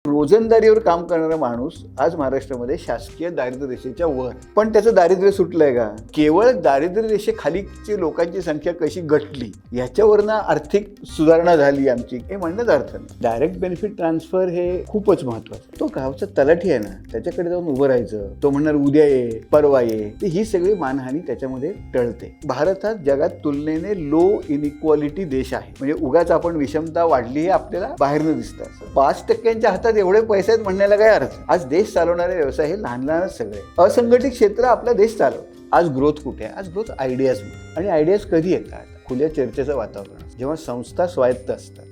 रोजंदारीवर काम करणारा माणूस आज महाराष्ट्रामध्ये शासकीय दारिद्र्य रेषेच्या वर, पण त्याचं दारिद्र्य सुटलंय का? केवळ दारिद्र्य रेषेखालीची लोकांची संख्या कशी घटली याच्यावरनं आर्थिक सुधारणा झाली आमची हे म्हणण्यात अर्थ नाही. डायरेक्ट बेनिफिट ट्रान्सफर हे खूपच महत्वाचं. तो गावचा तलाठी आहे ना, त्याच्याकडे जाऊन उभं राहायचं, तो म्हणणार उद्या ये परवा ये, ही सगळी मानहानी त्याच्यामध्ये टळते. भारत हा जगात तुलनेने लो इनइक्वालिटी देश आहे. म्हणजे उगाच आपण विषमता वाढली हे आपल्याला बाहेरनं दिसतं. 5% हातात एवढे पैसे आहेत म्हणण्याला काय अर्थ? आज देश चालवणारे व्यवसाय हे लहान लहानच सगळे असंघटित क्षेत्र आपला देश चालवतो. आज ग्रोथ कुठे आहे? आज ग्रोथ आयडियाज. आणि आयडियाज कधी येतात? खुल्या चर्चेचं वातावरण, जेव्हा संस्था स्वायत्त असतात.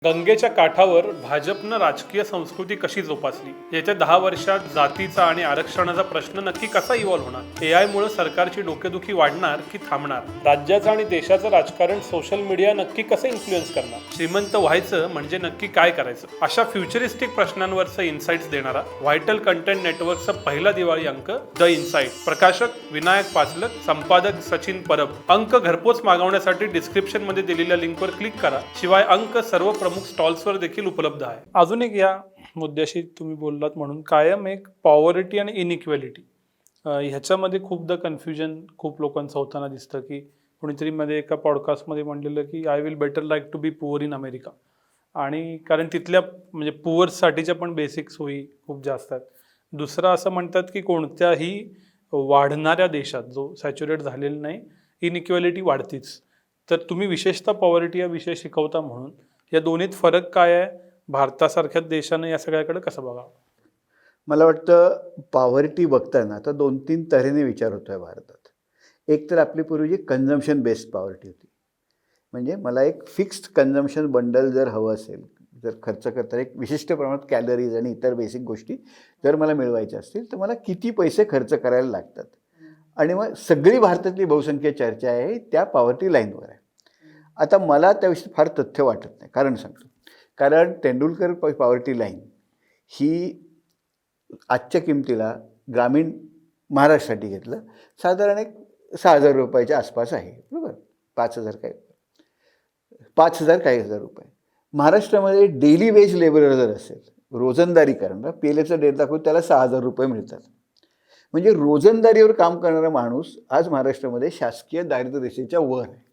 गंगेच्या काठावर भाजपनं राजकीय संस्कृती कशी जोपासली? येत्या 10 वर्षात जातीचा आणि आरक्षणाचा प्रश्न नक्की कसा इव्हॉल्व्ह होणार? एआय मुळे सरकारची डोकेदुखी वाढणार की थांबणार? राज्याचं आणि देशाचं राजकारण सोशल मीडिया नक्की कसं इन्फ्लुएन्स करणार? श्रीमंत व्हायचं म्हणजे नक्की काय करायचं? अशा फ्युचरिस्टिक प्रश्नांवरचं इन्साइट्स देणारा व्हायटल कंटेंट नेटवर्कचा पहिला दिवाळी अंक द इन्साइट. प्रकाशक विनायक पाचलक, संपादक सचिन परब. अंक घरपोच मागवण्यासाठी डिस्क्रिप्शन मध्ये दिलेल्या लिंकवर क्लिक करा. शिवाय अंक सर्व प्रमुख स्टॉल्सवर देखील उपलब्ध आहे. अजून एक या मुद्द्याशी तुम्ही बोललात म्हणून कायम एक पॉवर्टी आणि इनइक्वॅलिटी ह्याच्यामध्ये खूपदा कन्फ्युजन खूप लोकांचं होताना दिसतं. की कोणीतरी मध्ये एका पॉडकास्टमध्ये म्हणलेलं की I will better like to be poor in America. आणि कारण तिथल्या म्हणजे पुअर्ससाठीच्या पण बेसिक सोयी खूप जास्त आहेत. दुसरं असं म्हणतात की कोणत्याही वाढणाऱ्या देशात जो सॅच्युरेट झालेला नाही इनइक्वॅलिटी वाढतीच. तर तुम्ही विशेषतः पॉवर्टी या विषय शिकवता म्हणून या दोन्हीत फरक काय आहे? भारतासारख्या देशानं या सगळ्याकडे कसं बघावं? मला वाटतं पॉवर्टी बघताना आता 2-3 तऱ्हेने विचार होतोय भारतात. एक तर आपली पूर्वी जी कन्झम्पशन बेस्ड पॉवर्टी होती, म्हणजे मला एक फिक्स्ड कन्झम्पशन बंडल जर हवं असेल, जर खर्च करता एक विशिष्ट प्रमाणात कॅलरीज आणि इतर बेसिक गोष्टी जर मला मिळवायच्या असतील तर मला किती पैसे खर्च करायला लागतात. आणि मग सगळी भारतातली बहुसंख्य चर्चा आहे त्या पॉवर्टी लाईनवर आहे. आता मला त्याविषयी फार तथ्य वाटत नाही. कारण सांगतो, कारण तेंडुलकर पॉवर्टी लाईन ही आजच्या किमतीला ग्रामीण महाराष्ट्रासाठी घेतलं साधारण एक 6,000 रुपयाच्या आसपास आहे. बरोबर, 5,000 काही हजार रुपये. महाराष्ट्रामध्ये डेली वेज लेबरर जर असेल, रोजंदारी करणारा, पेलेचं डेट दाखवून त्याला 6,000 रुपये मिळतात. म्हणजे रोजंदारीवर काम करणारा माणूस आज महाराष्ट्रामध्ये शासकीय दारिद्र्य रेषेच्या वर आहे,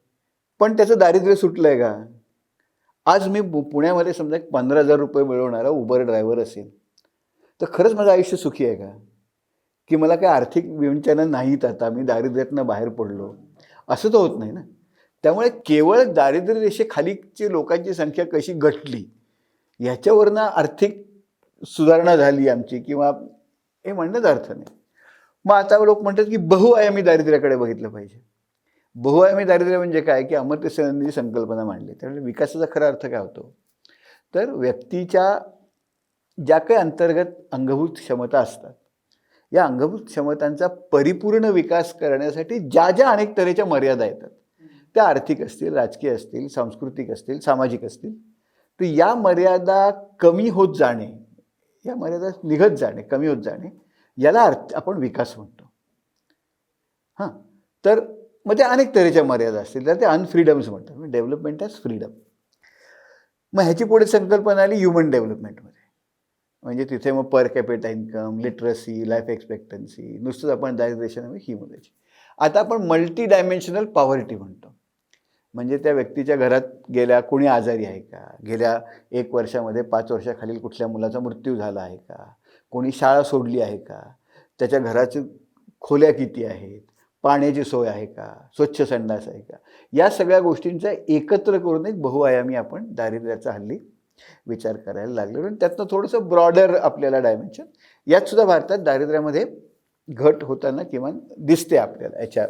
पण त्याचं दारिद्र्य सुटलंय का? आज मी पुण्यामध्ये समजा 15,000 रुपये मिळवणारा उबर ड्रायव्हर असेल तर खरंच माझं आयुष्य सुखी आहे का? की मला काय आर्थिक विवंचना नाहीत, आता मी दारिद्र्यातनं बाहेर पडलो, असं तर होत नाही ना. त्यामुळे केवळ दारिद्र्य रेषेखालीची लोकांची संख्या कशी घटली ह्याच्यावरनं आर्थिक सुधारणा झाली आमची किंवा हे म्हणण्यात अर्थ नाही. मग आता लोक म्हणतात की बहुआयामी दारिद्र्याकडे बघितलं पाहिजे. बहुआयामी दारिद्र्य म्हणजे काय? की अमर्त्य सेननी संकल्पना मांडली. त्यामुळे विकासाचा खरा अर्थ काय होतो? तर व्यक्तीच्या ज्या काही अंतर्गत अंगभूत क्षमता असतात, या अंगभूत क्षमतांचा परिपूर्ण विकास करण्यासाठी ज्या ज्या अनेक तऱ्हेच्या मर्यादा येतात, त्या आर्थिक असतील, राजकीय असतील, सांस्कृतिक असतील, सामाजिक असतील, तर या मर्यादा कमी होत जाणे, या मर्यादा निघत जाणे, कमी होत जाणे, याला आपण विकास म्हणतो. हां, तर मग त्या अनेक तऱ्हेच्या मर्यादा असतील तर ते अनफ्रीडम्स म्हणतात. Development as freedom. मग ह्याची पुढे संकल्पना आली ह्युमन डेव्हलपमेंटमध्ये. म्हणजे तिथे मग per capita income, literacy, life expectancy, नुसतंच आपण दारिद्र्य ही मुलाची. आता आपण मल्टी डायमेन्शनल पॉवर्टी म्हणतो. म्हणजे त्या व्यक्तीच्या घरात गेल्या कोणी आजारी आहे का, गेल्या 1 वर्षामध्ये 5 वर्षाखालील कुठल्या मुलाचा मृत्यू झाला आहे का, कोणी शाळा सोडली आहे का, त्याच्या घराची खोल्या किती आहेत, पाण्याची सोय आहे का, स्वच्छ संडास आहे का, या सगळ्या गोष्टींचा एकत्र करून एक बहुआयामी आपण दारिद्र्याचा हल्ली विचार करायला लागलो. आणि त्यातनं थोडंसं ब्रॉडर आपल्याला डायमेन्शन यात सुद्धा भारतात दारिद्र्यामध्ये घट होताना किमान दिसते आपल्याला. याच्या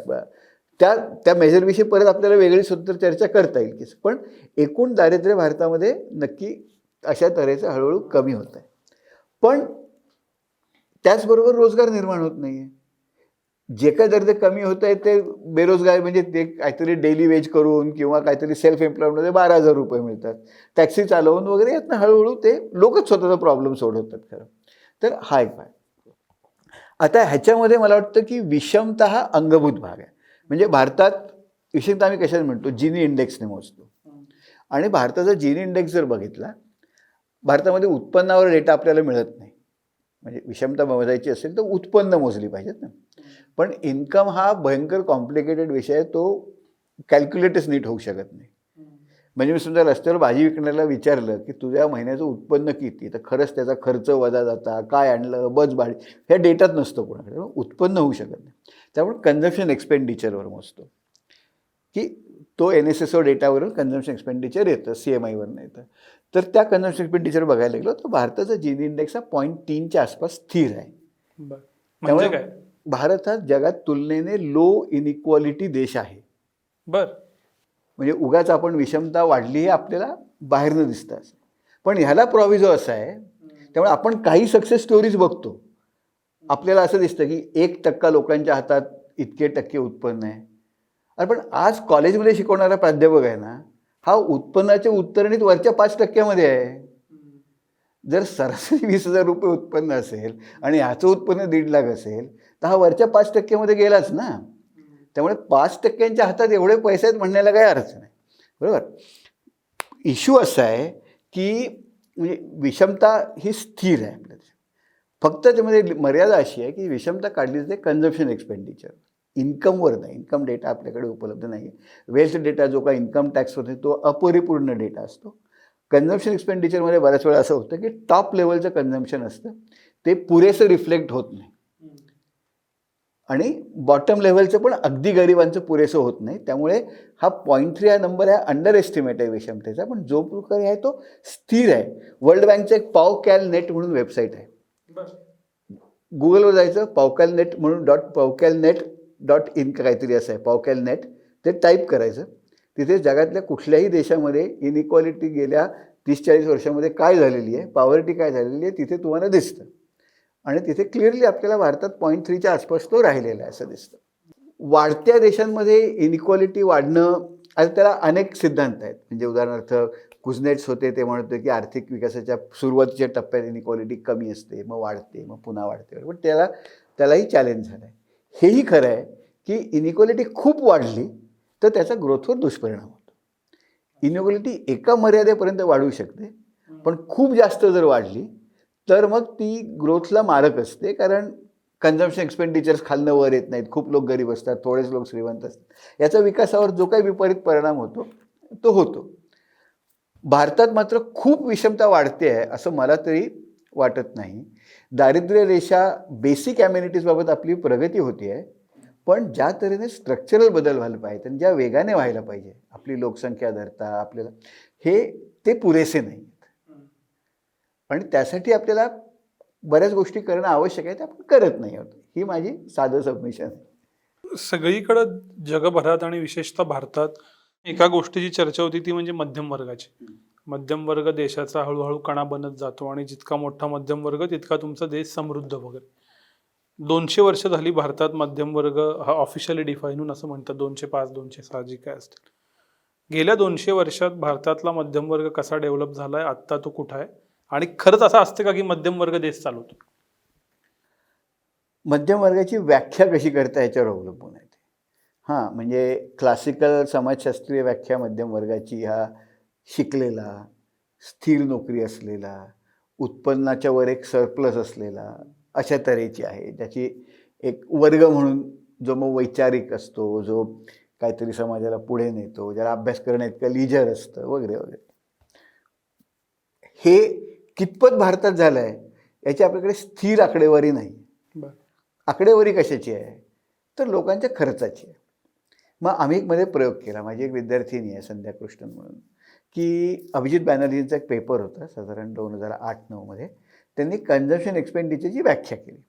त्या मेजरविषयी परत आपल्याला वेगळी सुद्धा चर्चा करता येईल की, पण एकूण दारिद्र्य भारतामध्ये नक्की अशा तऱ्हेचं हळूहळू कमी होत आहे. पण त्याचबरोबर रोजगार निर्माण होत नाही आहे. जे काय दर्जा कमी होत आहे ते बेरोजगार, म्हणजे ते काहीतरी डेली वेज करून किंवा काहीतरी सेल्फ एम्प्लॉयमेंटमध्ये 12,000 रुपये मिळतात, टॅक्सी चालवून वगैरे, यातनं हळूहळू ते लोकच स्वतःचा प्रॉब्लेम सोडवतात खरं तर. हा एक भाग. आता ह्याच्यामध्ये मला वाटतं की विषमता हा अंगभूत भाग आहे. म्हणजे भारतात विशेषतः आम्ही कशाने म्हणतो, जिनी इंडेक्सने मोजतो. आणि भारताचा जिनी इंडेक्स जर बघितला, भारतामध्ये उत्पन्नावर डेटा आपल्याला मिळत नाही. म्हणजे विषमता मोजायची असेल तर उत्पन्न मोजली पाहिजेत ना. पण इन्कम हा भयंकर कॉम्प्लिकेटेड विषय आहे, तो कॅल्क्युलेटच नीट होऊ शकत नाही. म्हणजे मी समजा रस्त्यावर भाजी विकण्याला विचारलं की तुझ्या महिन्याचं उत्पन्न किती, तर खरंच त्याचा खर्च वजा जाता, काय आणलं, बस भाडी, ह्या डेटात नसतो कोणाकडे, उत्पन्न होऊ शकत नाही. त्यामुळे कन्झम्पशन एक्सपेंडिचरवर मोजतो की तो NSSO डेटावरून कन्झम्पशन एक्सपेंडिचर येतं, CMIवरनं येतं. तर त्या कन्झम्पशन एक्सपेंडिचर बघायला गेलो तर भारताचा जिनी इंडेक्स हा 0.3च्या आसपास स्थिर आहे. म्हणजे काय, भारत हा जगात तुलनेने लो इनइक्वालिटी देश आहे. म्हणजे उगाच आपण विषमता वाढली हे आपल्याला बाहेरनं दिसतं. पण ह्याला प्रॉव्हिजो असा आहे, त्यामुळे आपण काही सक्सेस स्टोरीज बघतो, आपल्याला असं दिसतं की 1% लोकांच्या हातात इतके टक्के उत्पन्न आहे. अरे पण आज कॉलेजमध्ये शिकवणारा प्राध्यापक आहे ना, हा उत्पन्नाच्या उत्तरणीत वरच्या 5% आहे. जर सरासरी 20,000 रुपये उत्पन्न असेल आणि ह्याचं उत्पन्न 1.5 लाख असेल तर हा वरच्या 5% गेलाच ना. त्यामुळे 5%च्या हातात एवढे पैसे आहेत म्हणण्याला काही अर्थ नाही. बरोबर. इश्यू असा आहे की म्हणजे विषमता ही स्थिर आहे आपल्या देशात. फक्त त्यामध्ये मर्यादा अशी आहे की विषमता काढली जाते कन्झम्पशन एक्सपेंडिचर, इन्कमवर नाही. इन्कम डेटा आपल्याकडे उपलब्ध नाही आहे. वेल्थ डेटा जो काही इन्कम टॅक्सवर तो अपरिपूर्ण डेटा असतो. कन्झम्पशन एक्सपेंडिचरमध्ये बऱ्याच वेळा असं होतं की टॉप लेवलचं कन्झम्पशन असतं, ते पुरेसं रिफ्लेक्ट होत नाही. आणि बॉटम लेव्हलचं पण अगदी गरिबांचं पुरेसं होत नाही. त्यामुळे हा 0.3 हा नंबर आहे, अंडर एस्टिमेट आहे विषमतेचा. पण जो प्रकारे आहे तो स्थिर आहे. वर्ल्ड बँकचं एक POWCALNET म्हणून वेबसाईट आहे. गुगलवर जायचं, POWCALNET म्हणून .POWCALNET.in काहीतरी असं आहे, POWCALNET. ते टाईप करायचं. तिथे जगातल्या कुठल्याही देशामध्ये इनइक्वालिटी गेल्या 30-40 वर्षामध्ये काय झालेली आहे, पॉवर्टी काय झालेली आहे, तिथे तुम्हाला दिसतं. आणि तिथे क्लिअरली आपल्याला भारतात 0.3च्या आसपास तो राहिलेला आहे असं दिसतं. वाढत्या देशांमध्ये इनइक्वालिटी वाढणं, आता त्याला अनेक सिद्धांत आहेत. म्हणजे उदाहरणार्थ कुझनेट्स होते, ते म्हणत होते की आर्थिक विकासाच्या सुरुवातीच्या टप्प्यात इनइक्वालिटी कमी असते, मग वाढते, मग पुन्हा वाढते. पण त्यालाही चॅलेंज झालं आहे. हेही खरं आहे की इनइक्वालिटी खूप वाढली तर त्याचा ग्रोथवर दुष्परिणाम होतो. इनइक्वालिटी एका मर्यादेपर्यंत वाढू शकते, पण खूप जास्त जर वाढली तर मग ती ग्रोथला मारक असते. कारण कन्झम्पशन एक्सपेंडिचर्स खालनं वर येत नाहीत, खूप लोक गरीब असतात, थोडेच लोक श्रीमंत असतात. याचा विकासावर जो काही विपरीत परिणाम होतो तो होतो. भारतात मात्र खूप विषमता वाढते आहे असं मला तरी वाटत नाही. दारिद्र्य रेषा बेसिक ॲम्युनिटीजबाबत आपली प्रगती होती आहे, पण ज्या तऱ्हेने स्ट्रक्चरल बदल व्हायला पाहिजे आणि ज्या वेगाने व्हायला पाहिजे, आपली लोकसंख्या धरता आपल्याला ते पुरेसे नाही. आणि त्यासाठी आपल्याला बऱ्याच गोष्टी करणं आवश्यक आहे, ते आपण करत नाही आहोत. ही माझी साधं सबमिशन आहे. सगळीकडं जगभरात आणि विशेषतः भारतात एका गोष्टीची चर्चा होती, ती म्हणजे मध्यम वर्गाची. मध्यम वर्ग देशाचा हळूहळू कणा बनत जातो आणि जितका मोठा मध्यम वर्ग तितका तुमचा देश समृद्ध वगैरे. 200 वर्ष झाली भारतात मध्यम वर्ग हा ऑफिशियली डिफाईन होऊन असं म्हणतात, 205, 206 जी काय असतील. गेल्या 200 वर्षात भारतातला मध्यम वर्ग कसा डेव्हलप झालाय, आत्ता तो कुठं आहे, आणि खरंच असं असतं का की मध्यम वर्ग देश चालवतो? मध्यम वर्गाची व्याख्या कशी करता याच्यावर अवलंबून आहे. हां, म्हणजे क्लासिकल समाजशास्त्रीय व्याख्या मध्यम वर्गाची हा शिकलेला, स्थिर नोकरी असलेला, उत्पन्नाच्या वर एक सरप्लस असलेला, अशा तऱ्हेची आहे. ज्याची एक वर्ग म्हणून जो मग वैचारिक असतो, जो काहीतरी समाजाला पुढे नेतो, ज्याला अभ्यास करण्याइतकं लिजर असतं वगैरे वगैरे. हे कितपत भारतात झालं आहे याची आपल्याकडे स्थिर आकडेवारी नाही. आकडेवारी कशाची आहे, तर लोकांच्या खर्चाची आहे. मग आम्ही मध्ये प्रयोग केला. माझी एक विद्यार्थिनी आहे संध्या कृष्णन म्हणून, की अभिजित बॅनर्जींचा एक पेपर होता साधारण 2008-09मध्ये. त्यांनी कन्झम्पशन एक्सपेंडिचरची व्याख्या केली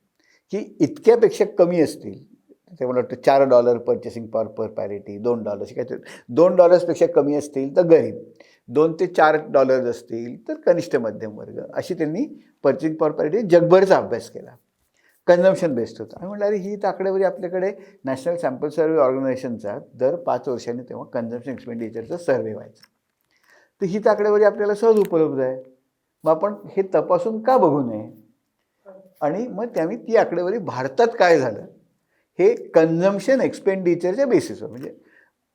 की इतक्यापेक्षा कमी असतील, ते मला वाटतं $4 पर्चेसिंग पॉवर पर पॅरिटी, $2 काहीतरी, $2पेक्षा कमी असतील तर गरीब, $2 ते $4 असतील तर कनिष्ठ मध्यम वर्ग, अशी त्यांनी पर्चेसिंग पॉवर पॅरिटी जगभरचा अभ्यास केला. कन्झम्पन बेस्ड होता. आम्ही म्हटलं अरे ही तर आकडेवारी आपल्याकडे नॅशनल सॅम्पल सर्व्हे ऑर्गनायझेशनचा दर 5 वर्षांनी तेव्हा कन्झम्पशन एक्सपेंडिचरचा सर्व्हे व्हायचा. तर ही तर आकडेवारी आपल्याला सहज उपलब्ध आहे, मग आपण हे तपासून का बघू नये. आणि मग त्यामुळे ती आकडेवारी भारतात काय झालं हे कन्झम्पशन एक्सपेंडिचरच्या बेसिसवर, म्हणजे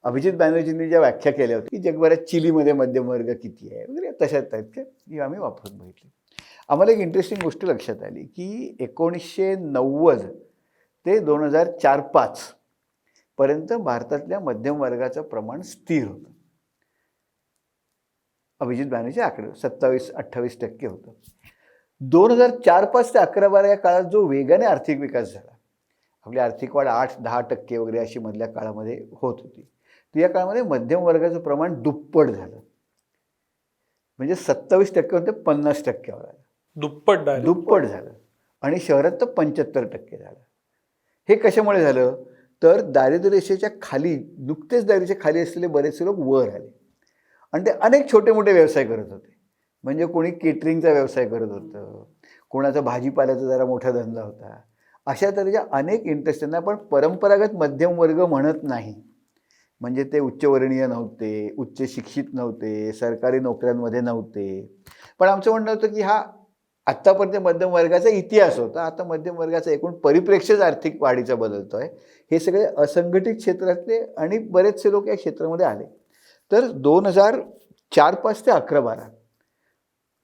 अभिजित बॅनर्जींनी ज्या व्याख्या केल्या होत्या की जगभरात चिलीमध्ये मध्यमवर्ग किती आहे वगैरे तशाच आहेत की आम्ही वापरून बघितली. आम्हाला एक इंटरेस्टिंग गोष्ट लक्षात आली की 1990 ते 2004-05 पर्यंत भारतातल्या मध्यम वर्गाचं प्रमाण स्थिर होतं. अभिजित बॅनर्जी आकडे 27-28% होतं. 2004-05 ते 11-12 या काळात जो वेगाने आर्थिक विकास झाला, आपली आर्थिक वाढ 8-10% वगैरे अशी मधल्या काळामध्ये होत होती, तर या काळामध्ये मध्यम वर्गाचं प्रमाण दुप्पट झालं. म्हणजे 27% ते 50%वर आलं. दुप्पट झालं. आणि शहरात तर 75% झालं. हे कशामुळे झालं तर दारिद्र्य रेषेच्या खाली, नुकतेच दारिद्र्याच्या खाली असलेले बरेचसे लोक वर आले आणि ते अनेक छोटे मोठे व्यवसाय करत होते. म्हणजे कोणी केटरिंगचा व्यवसाय करत होतं, कोणाचा भाजीपाल्याचा जरा मोठा धंदा होता. अशा तऱ्हेच्या अनेक इंटरेस्ट त्यांना आपण परंपरागत मध्यम वर्ग म्हणत नाही. म्हणजे ते उच्चवर्णीय नव्हते, उच्च शिक्षित नव्हते, सरकारी नोकऱ्यांमध्ये नव्हते. पण आमचं म्हणणं होतं की हा आत्तापर्यंत मध्यम वर्गाचा इतिहास होता, आता मध्यम वर्गाचा एकूण परिप्रेक्ष्यच आर्थिक वाढीचा बदलतो आहे. हे सगळे असंघटित क्षेत्रातले आणि बरेचसे लोक या क्षेत्रामध्ये आले. तर 2004-05 ते 11-12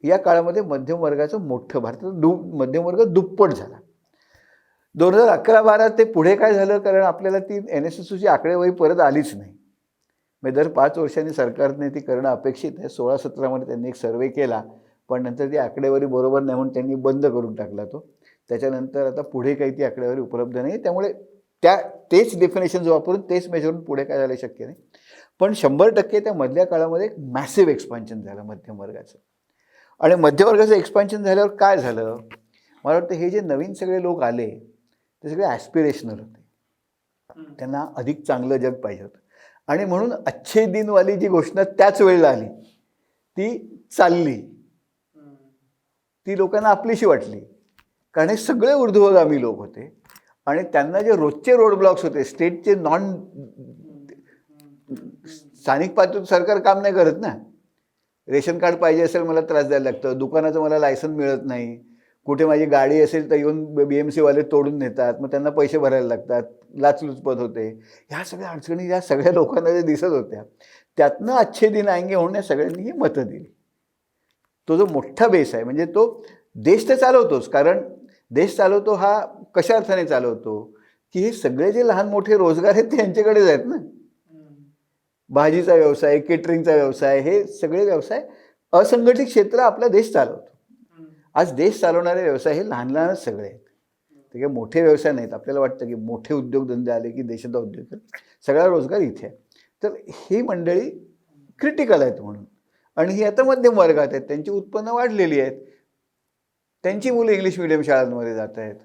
या काळामध्ये मध्यम वर्गाचं मोठं भारतात मध्यम वर्ग दुप्पट झाला. 2011-12 ते पुढे काय झालं, कारण आपल्याला ती NSSOची आकडेवारी परत आलीच नाही. म्हणजे दर 5 वर्षांनी सरकारने ती करणं अपेक्षित आहे. 16-17 त्यांनी एक सर्वे केला, पण नंतर ती आकडेवारी बरोबर नाही म्हणून त्यांनी बंद करून टाकला तो. त्याच्यानंतर आता पुढे काही ती आकडेवारी उपलब्ध नाही. त्यामुळे तेच डेफिनेशन्स वापरून तेच मेजरून पुढे काय झालं शक्य नाही. पण 100% त्या मधल्या काळामध्ये एक मॅसिव्ह एक्सपान्शन झालं मध्यम वर्गाचं. आणि मध्यम वर्गाचं एक्सपान्शन झाल्यावर काय झालं, मला वाटतं हे जे नवीन सगळे लोक आले ते सगळे ॲस्पिरेशनल होते. त्यांना अधिक चांगलं जग पाहिजे होतं आणि म्हणून अच्छे दिनवाली जी घोषणा त्याच वेळेला आली ती चालली, ती लोकांना आपलीशी वाटली. कारण हे सगळे ऊर्ध्वगामी लोक होते आणि त्यांना जे रोजचे रोड ब्लॉक्स होते, स्टेटचे स्थानिक पातळीवर सरकार काम नाही करत ना. रेशन कार्ड पाहिजे असेल मला त्रास द्यायला लागतं, दुकानाचं मला लायसन मिळत नाही, कुठे माझी गाडी असेल तर येऊन BMC वाले तोडून नेतात, मग त्यांना पैसे भरायला लागतात, लाचलुचपत होते. ह्या सगळ्या अडचणी या सगळ्या लोकांना जे दिसत होत्या त्यातनं अच्छे दिन आएंगे म्हणून या सगळ्यांनी ही मतं दिली. तो जो मोठा बेस आहे, म्हणजे तो देश तर चालवतोच, कारण देश चालवतो हा कशा अर्थाने चालवतो की हे सगळे जे लहान मोठे रोजगार आहेत ते यांच्याकडेच आहेत ना. भाजीचा व्यवसाय, केटरिंगचा व्यवसाय, हे सगळे व्यवसाय असंघटित क्षेत्र आपला देश चालवतो. आज देश चालवणारे व्यवसाय हे लहान लहानच सगळे आहेत, ते काही मोठे व्यवसाय नाहीत. आपल्याला वाटतं की मोठे उद्योगधंदे आले की देशाचा उद्योग, सगळा रोजगार इथे आहे. तर ही मंडळी क्रिटिकल आहेत म्हणून, आणि ही आता मध्यम वर्गात आहेत, त्यांची उत्पन्न वाढलेली आहेत, त्यांची मुलं इंग्लिश मिडियम शाळांमध्ये जात आहेत,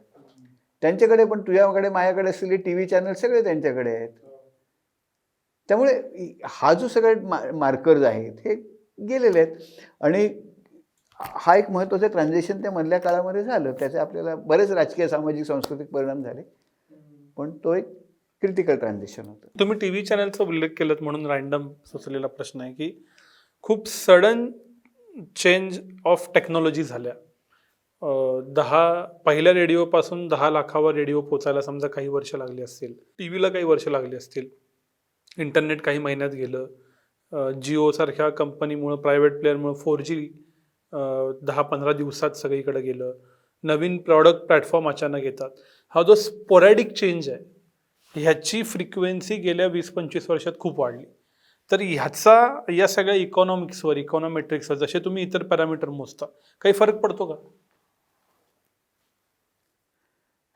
त्यांच्याकडे पण तुझ्याकडे माझ्याकडे असलेले TV चॅनल सगळे त्यांच्याकडे आहेत. त्यामुळे हा जो सगळे मार्कर्स आहेत हे गेलेले आहेत आणि हा एक महत्त्वाचं ट्रान्झिशन त्या मधल्या काळामध्ये झालं. त्याचे आपल्याला बरेच राजकीय, सामाजिक, सांस्कृतिक परिणाम झाले, पण तो एक क्रिटिकल ट्रान्झिशन होतं. तुम्ही TV चॅनलचा उल्लेख केलात म्हणून रँडम सुचलेला प्रश्न आहे की खूप सडन चेंज ऑफ टेक्नॉलॉजी झाल्या. पहिल्या रेडिओपासून 10 लाखावर रेडिओ पोचायला समजा काही वर्ष लागली असतील, TV ला काही वर्ष लागली असतील, इंटरनेट काही महिन्यात गेलं, जिओसारख्या कंपनीमुळं, प्रायव्हेट प्लेअरमुळं 4G 10-15 दिवसात सगळीकडे गेलं, नवीन प्रॉडक्ट प्लॅटफॉर्म अचानक येतात. हा जो स्पोरॅडिक चेंज आहे ह्याची फ्रिक्वेन्सी गेल्या 20-25 वर्षात खूप वाढली. तर ह्याचा या सगळ्या इकॉनॉमिक्सवर, इकॉनॉमेट्रिक्सवर, जसे तुम्ही इतर पॅरामीटर मोजता, काही फरक पडतो का?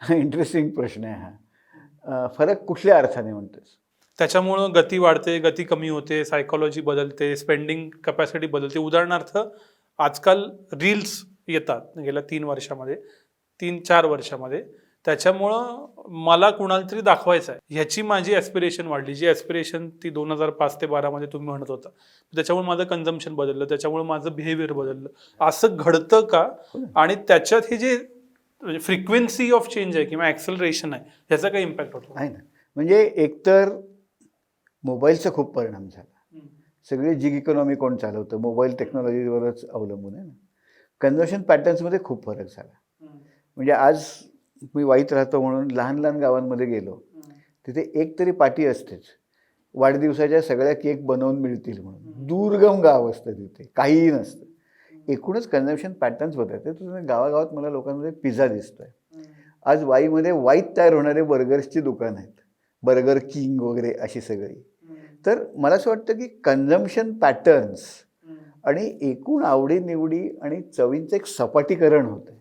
इंटरेस्टिंग प्रश्न आहे हा. फरक कुठल्या अर्थाने म्हणतोस? त्याच्यामुळं गती वाढते, गती कमी होते, सायकोलॉजी बदलते, स्पेंडिंग कॅपॅसिटी बदलते. उदाहरणार्थ आजकाल रील्स येतात गेल्या 3-4 वर्षामध्ये, त्याच्यामुळं मला कुणाला तरी दाखवायचं आहे ह्याची माझी ॲस्पिरेशन वाढली. जी ॲस्पिरेशन ती 2005 ते 12 तुम्ही म्हणत होता, त्याच्यामुळे माझं कन्झम्पशन बदललं, त्याच्यामुळे माझं बिहेवियर बदललं. असं घडतं का? आणि त्याच्यात हे जे फ्रिक्वेन्सी ऑफ चेंज आहे किंवा ॲक्सेलरेशन आहे ह्याचा काही इम्पॅक्ट होतो? आहे ना. म्हणजे एकतर मोबाईलचा खूप परिणाम झाला. सगळी जिग इकॉनॉमी कोण चालवतं? मोबाईल टेक्नॉलॉजीवरच अवलंबून आहे ना. कन्झम्पशन पॅटर्न्समध्ये खूप फरक झाला. म्हणजे आज मी वाईत राहतो म्हणून लहान लहान गावांमध्ये गेलो, तिथे एक तरी पाटी असतेच. वाढदिवसाच्या सगळ्या केक बनवून मिळतील म्हणून. दुर्गम गाव असतं तिथे, काहीही नसतं. एकूणच कन्झम्पशन पॅटर्न्स बदलत आहे. तुम्ही गावागावात मला लोकांमध्ये पिझ्झा दिसतोय. आज वाईमध्ये वाईत तयार होणारे बर्गर्सची दुकान आहेत, बर्गर किंग वगैरे अशी सगळी. तर मला असं वाटतं की कन्झम्पशन पॅटर्न्स आणि एकूण आवडीनिवडी आणि चवींचं एक सपाटीकरण होतं.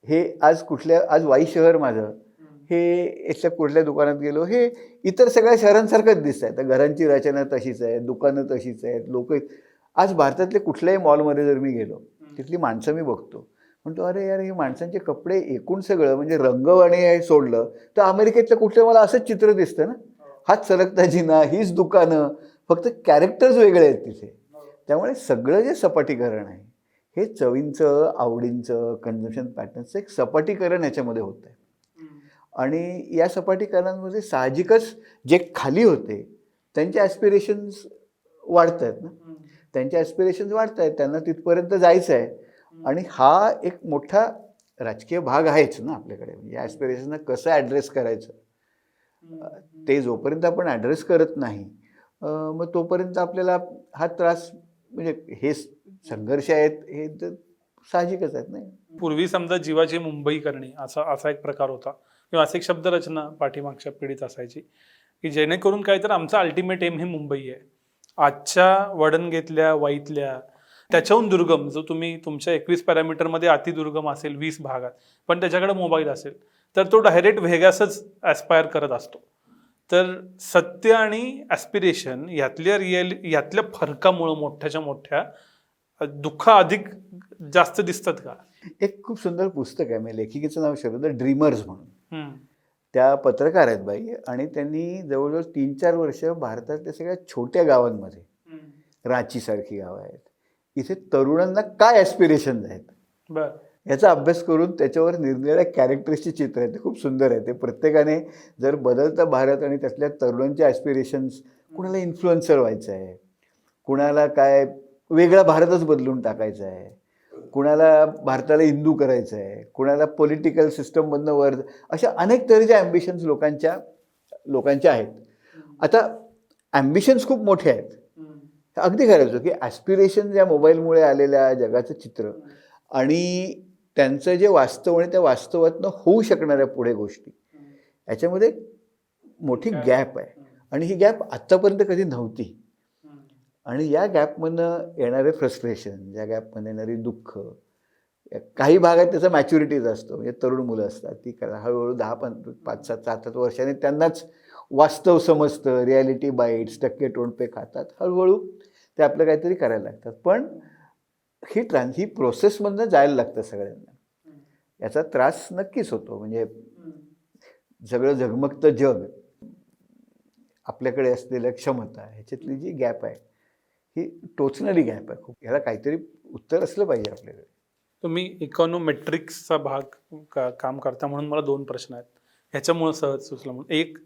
हे आज वाई शहर माझं, हे याच्या कुठल्या दुकानात गेलो, हे इतर सगळ्या शहरांसारखंच दिसत आहे. तर घरांची रचना तशीच आहे, दुकानं तशीच आहेत, लोक. आज भारतातल्या कुठल्याही मॉलमध्ये जर मी गेलो, तिथली माणसं मी बघतो, म्हणतो अरे यार, हे माणसांचे कपडे एकूण सगळं म्हणजे रंगवाणी हे सोडलं तर अमेरिकेतलं कुठलं मला असंच चित्र दिसतं ना. हाच सरकता जिना, हीच दुकानं, फक्त कॅरेक्टर्स वेगळे आहेत तिथे. त्यामुळे सगळं जे सपाटीकरण आहे हे चवींचं, आवडींचं, कन्झम्पशन पॅटर्नचं एक सपाटीकरण याच्यामध्ये होतं आहे. आणि या सपाटीकरणांमध्ये साहजिकच जे खाली होते त्यांचे ॲस्पिरेशन्स वाढत आहेत ना. त्यांचे ॲस्पिरेशन्स वाढत आहेत, त्यांना तिथपर्यंत जायचं आहे. आणि हा एक मोठा राजकीय भाग आहेच ना आपल्याकडे. या ॲस्पिरेशनना कसं ॲड्रेस करायचं, ते जोपर्यंत आपण ॲड्रेस करत नाही मग तोपर्यंत आपल्याला हा त्रास, म्हणजे हे संघर्ष आहेत हे तर साहजिकच आहेत नाही. पूर्वी समजा जीवाची मुंबई करणे असा एक प्रकार होता, किंवा अशी एक शब्दरचना पाठीमागच्या पिढीत असायची की जेणेकरून काय तर आमचा अल्टिमेट एम हे मुंबई आहे. आजच्या वडणगेतल्या, वाईतल्या, त्याच्याहून दुर्गम, जो तुम्ही तुमच्या 21 पॅरामीटरमध्ये अतिदुर्गम असेल 20 भागात, पण त्याच्याकडे मोबाईल असेल, तर तो डायरेक्ट व्हेगासच ॲस्पायर करत असतो. तर सत्य आणि ॲस्पिरेशन यातल्या फरकामुळं मोठ्याच्या मोठ्या दुःख अधिक जास्त दिसतात का? एक खूप सुंदर पुस्तक आहे, मी लेखिकेचं नाव शोधलं, ड्रीमर्स म्हणून. त्या पत्रकार आहेत बाई, आणि त्यांनी जवळजवळ 3-4 वर्ष भारतातल्या सगळ्या छोट्या गावांमध्ये, रांचीसारखी गावं आहेत, इथे तरुणांना काय ॲस्पिरेशन्स आहेत याचा अभ्यास करून त्याच्यावर निरनिराळ्या कॅरेक्टर्सची चित्र आहेत. ते खूप सुंदर आहे. ते प्रत्येकाने जर बदलता भारत आणि त्यातल्या तरुणांचे ॲस्पिरेशन्स, कुणाला इन्फ्लुएन्सर व्हायचं आहे, कुणाला काय वेगळा भारतच बदलून टाकायचा आहे, कुणाला भारताला हिंदू करायचं आहे, कुणाला पॉलिटिकल सिस्टममधनं वर, अशा अनेक तऱ्हेच्या ॲम्बिशन्स लोकांच्या आहेत. आता ॲम्बिशन्स खूप मोठे आहेत, अगदी खरंच की ॲस्पिरेशन या मोबाईलमुळे आलेल्या जगाचं चित्र आणि त्यांचं जे वास्तव आणि त्या वास्तवातनं होऊ शकणाऱ्या पुढे गोष्टी, याच्यामध्ये मोठी गॅप आहे. आणि ही गॅप आत्तापर्यंत कधी नव्हती. आणि या गॅपमधनं येणारे फ्रस्ट्रेशन, या गॅपमध्ये येणारी दुःख, काही भागात त्याचा मॅच्युरिटीज असतो. म्हणजे तरुण मुलं असतात, ती हळूहळू 5-7 वर्षांनी त्यांनाच वास्तव समजतं, रिॲलिटी बाईट्स, टक्के टोणपे खातात, हळूहळू ते आपलं काहीतरी करायला लागतात. पण ही प्रोसेसमधनं जायला लागतं सगळ्यांना. याचा त्रास नक्कीच होतो. म्हणजे सगळं झगमगतं जग, आपल्याकडे असलेल्या क्षमता, ह्याच्यातली जी गॅप आहे ही टोचणारी गॅप आहे खूप. याला काहीतरी उत्तर असलं पाहिजे आपल्याकडे. तुम्ही इकॉनोमेट्रिक्सचा भाग काम करता म्हणून मला 2 प्रश्न आहेत, ह्याच्यामुळं सहज सुचलं म्हणून. एक,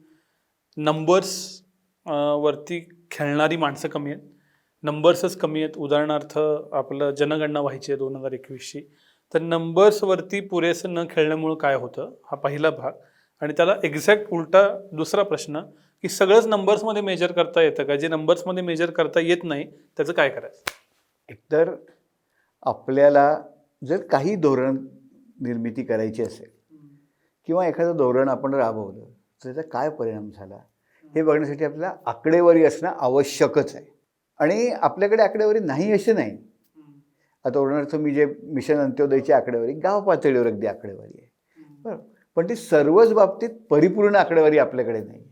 नंबर्स वरती खेळणारी माणसं कमी आहेत, नंबर्सच कमी आहेत. उदाहरणार्थ आपलं जनगणना व्हायची आहे 2021ची, तर नंबर्सवरती पुरेसं न खेळल्यामुळं काय होतं, हा पहिला भाग. आणि त्याला एक्झॅक्ट उलटा दुसरा प्रश्न, की सगळंच नंबर्समध्ये मेजर करता येतं का? जे नंबर्समध्ये मेजर करता येत नाही त्याचं काय करायचं? एकतर आपल्याला जर काही धोरण निर्मिती करायची असेल किंवा एखादं धोरण आपण राबवलं तर त्याचा काय परिणाम झाला हे बघण्यासाठी आपल्याला आकडेवारी असणं आवश्यकच आहे. आणि आपल्याकडे आकडेवारी नाही असे नाही. आता उदाहरणार्थ मी जे मिशन अंत्योदयची आकडेवारी, गाव पातळीवर अगदी आकडेवारी आहे, बरं, पण ती सर्वच बाबतीत परिपूर्ण आकडेवारी आपल्याकडे नाही आहे.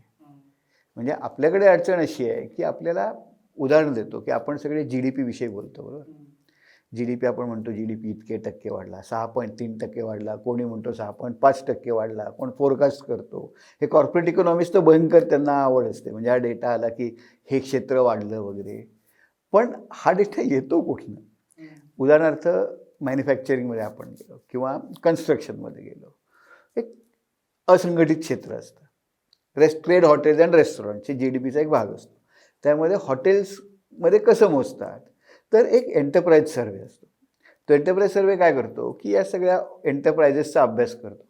म्हणजे आपल्याकडे अडचण अशी आहे की आपल्याला, उदाहरण देतो की आपण सगळे GDP विषयी बोलतो, बरोबर. GDP आपण म्हणतो GDP इतके टक्के वाढला, 6.3% वाढला, कोणी म्हणतो 6.5% वाढला, कोण फोरकास्ट करतो. हे कॉर्पोरेट इकॉनॉमिक्स तर भयंकर त्यांना आवड असते, म्हणजे हा डेटा आला की हे क्षेत्र वाढलं वगैरे. पण हा डेटा येतो कुठनं? उदाहरणार्थ मॅन्युफॅक्चरिंगमध्ये आपण गेलो किंवा कन्स्ट्रक्शनमध्ये गेलो, एक असंघटित क्षेत्र असतं. ट्रेड, हॉटेल्स अँड रेस्टॉरंटचे GDPचा एक भाग असतो. त्यामध्ये हॉटेल्समध्ये कसं मोजतात, तर एक एंटरप्राइज सर्वे असतो. तो एंटरप्राइज सर्वे काय करतो की या सगळ्या एंटरप्राइजेसचा अभ्यास करतो.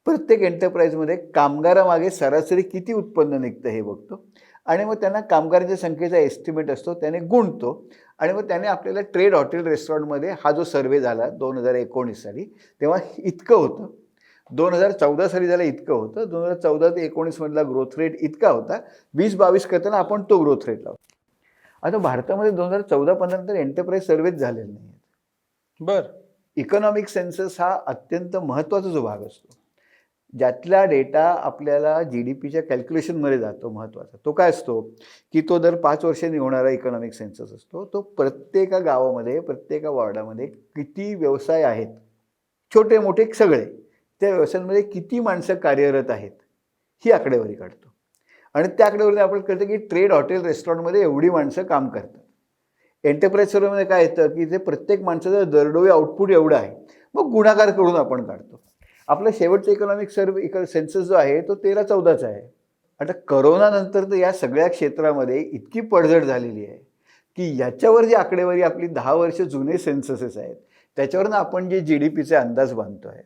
प्रत्येक एंटरप्राईजमध्ये कामगारामागे सरासरी किती उत्पन्न निघतं हे बघतो आणि मग त्यांना कामगारांच्या संख्येचा एस्टिमेट असतो त्याने गुणतो आणि मग त्याने आपल्याला ट्रेड हॉटेल रेस्टॉरंटमध्ये हा जो सर्वे झाला 2019 साली तेव्हा इतकं होतं, 2014 साली झाला इतकं होतं, 2014 ते 19 मधला ग्रोथ रेट इतका होता, 20-22 करताना आपण तो ग्रोथ रेट लावतो. आता भारतामध्ये 2014-15 नंतर एंटरप्राईज सर्वेच झालेले नाही आहेत. बर. इकॉनॉमिक सेन्सस हा अत्यंत महत्त्वाचा जो भाग असतो ज्यातला डेटा आपल्याला GDPच्या कॅल्क्युलेशनमध्ये जातो महत्त्वाचा, तो काय असतो की तो दर 5 वर्षांनी होणारा इकॉनॉमिक सेन्सस असतो. तो प्रत्येका गावामध्ये प्रत्येका वॉर्डामध्ये किती व्यवसाय आहेत, छोटे मोठे सगळे, त्या व्यवसायांमध्ये किती माणसं कार्यरत आहेत ही आकडेवारी काढतो आणि त्या आकडेवारीने आपण कळतं की ट्रेड हॉटेल रेस्टॉरंटमध्ये एवढी माणसं काम करतात. एंटरप्राईज सर्वेमध्ये काय येतं की ते प्रत्येक माणसाचं दरडोई आउटपुट एवढं आहे, मग गुणाकार करून आपण काढतो. आपला शेवटचा इकॉनॉमिक सर्वे सेन्सस जो आहे तो 13-14चा आहे. आता करोनानंतर तर या सगळ्या क्षेत्रामध्ये इतकी पडझड झालेली आहे की याच्यावर जी आकडेवारी आपली 10 वर्ष जुने सेन्ससेस आहेत त्याच्यावरनं आपण जे GDPचे अंदाज बांधतो आहे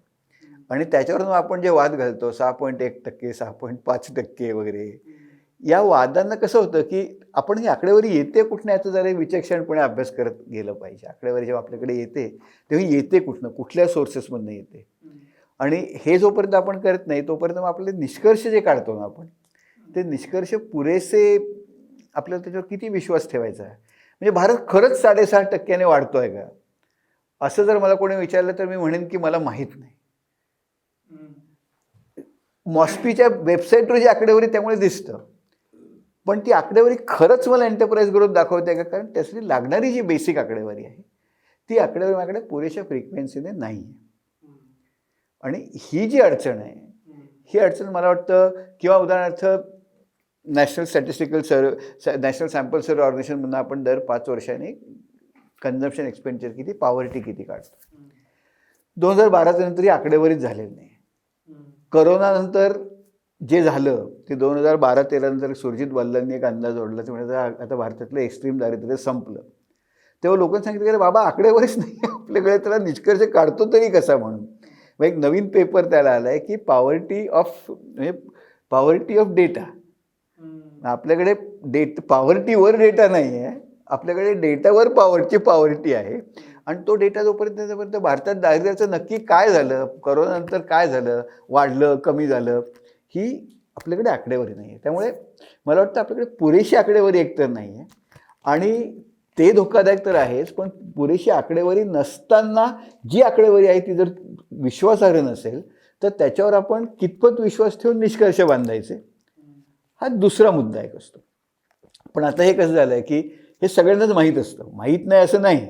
आणि त्याच्यावरून आपण जे वाद घालतो 6.1%, 6.5% वगैरे, या वादांना कसं होतं की आपण ही आकडेवारी येते कुठनं याचा जरा विचक्षणपणे अभ्यास करत गेलं पाहिजे. आकडेवारी जेव्हा आपल्याकडे येते तेव्हा येते कुठनं, कुठल्या सोर्सेसमधनं येते आणि हे जोपर्यंत आपण करत नाही तोपर्यंत मग आपले निष्कर्ष जे काढतो ना आपण ते निष्कर्ष पुरेसे आपल्याला त्याच्यावर किती विश्वास ठेवायचा आहे. म्हणजे भारत खरंच 6.5% वाढतो आहे का असं जर मला कोणी विचारलं तर मी म्हणेन की मला माहीत नाही. मॉस्पीच्या वेबसाईटवर जी आकडेवारी त्यामुळे दिसतं, पण ती आकडेवारी खरंच मला एंटरप्राईज ग्रोथ दाखवते का, कारण त्यासाठी लागणारी जी बेसिक आकडेवारी आहे ती आकडेवारी माझ्याकडे पुरेशा फ्रिक्वेन्सीने नाही आहे. आणि ही जी अडचण आहे ही अडचण मला वाटतं किंवा उदाहरणार्थ नॅशनल नॅशनल सॅम्पल सर्वे ऑर्गनायझेशनमधून आपण दर 5 वर्षांनी कन्झम्पशन एक्सपेंडिचर किती, पॉवर्टी किती काढतो. 2012 नंतर ही आकडेवारीच झालेली नाही. करोनानंतर जे झालं ते 2012-13 नंतर सुरजित बल्लांनी एक अंदाज ओढला ते म्हणजे आता भारतातलं एक्स्ट्रीम दारिद्र्य संपलं. तेव्हा लोकांनी सांगितलं की बाबा आकडेवारीच नाही आपल्याकडे, त्याला निष्कर्ष काढतो तरी कसा म्हणून. मग एक नवीन पेपर त्याला आला आहे की पॉवर्टी ऑफ डेटा. आपल्याकडे पॉवर्टीवर डेटा नाही आहे, आपल्याकडे डेटावर पॉवर्टी आहे आणि तो डेटा जोपर्यंत भारतात दारिद्र्याचं नक्की काय झालं, करोनानंतर काय झालं, वाढलं कमी झालं, ही आपल्याकडे आकडेवारी नाही आहे. त्यामुळे मला वाटतं आपल्याकडे पुरेशी आकडेवारी एकतर नाही आहे आणि ते धोकादायक तर आहेच, पण पुरेशी आकडेवारी नसताना जी आकडेवारी आहे ती जर विश्वासार्ह नसेल तर त्याच्यावर आपण कितपत विश्वास ठेवून निष्कर्ष बांधायचे हा दुसरा मुद्दा एक असतो. पण आता हे कसं झालं आहे की हे सगळ्यांनाच माहीत असतं, माहीत नाही असं नाही.